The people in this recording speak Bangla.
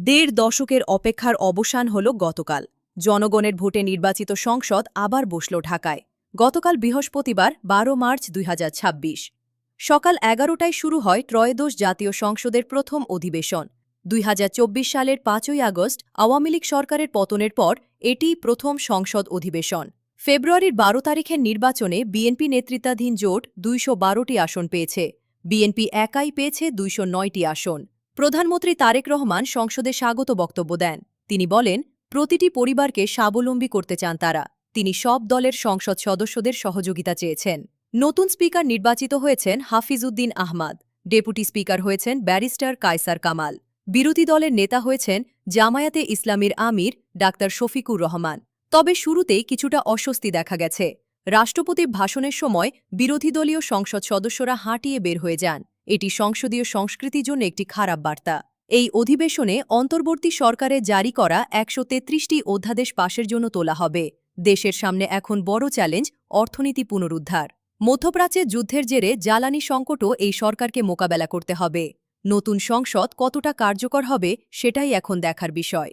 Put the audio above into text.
দেড় দশকের অপেক্ষার অবসান হল গতকাল। জনগণের ভোটে নির্বাচিত সংসদ আবার বসল ঢাকায়। গতকাল বৃহস্পতিবার ১২ মার্চ ২০২৬ সকাল ১১টায় শুরু হয় ত্রয়োদশ জাতীয় সংসদের প্রথম অধিবেশন। ২০২৪ সালের ৫ই আগস্ট আওয়ামী লীগ সরকারের পতনের পর এটিই প্রথম সংসদ অধিবেশন। ফেব্রুয়ারির ১২ তারিখের নির্বাচনে বিএনপি নেতৃত্বাধীন জোট ২১২টি আসন পেয়েছে। বিএনপি একাই পেয়েছে ২০৯টি আসন। প্রধানমন্ত্রী তারেক রহমান সংসদে স্বাগত বক্তব্য দেন। তিনি বলেন, প্রতিটি পরিবারকে স্বাবলম্বী করতে চান তারা। তিনি সব দলের সংসদ সদস্যদের সহযোগিতা চেয়েছেন। নতুন স্পিকার নির্বাচিত হয়েছেন হাফিজ উদ্দিন আহমদ। ডেপুটি স্পিকার হয়েছেন ব্যারিস্টার কায়সার কামাল। বিরোধী দলের নেতা হয়েছেন জামায়াতে ইসলামীর আমির ডাক্তার শফিকুর রহমান। তবে শুরুতেই কিছুটা অস্বস্তি দেখা গেছে। রাষ্ট্রপতির ভাষণের সময় বিরোধী দলীয় সংসদ সদস্যরা হাঁটিয়ে বের হয়ে যান। এটি সংসদীয় সংস্কৃতির জন্য একটি খারাপ বার্তা। এই অধিবেশনে অন্তর্বর্তী সরকারে জারি করা ১৩৩টি অধ্যাদেশ পাশের জন্য তোলা হবে। দেশের সামনে এখন বড় চ্যালেঞ্জ অর্থনীতি পুনরুদ্ধার। মধ্যপ্রাচ্যে যুদ্ধের জেরে জ্বালানি সংকটও এই সরকারকে মোকাবেলা করতে হবে। নতুন সংসদ কতটা কার্যকর হবে সেটাই এখন দেখার বিষয়।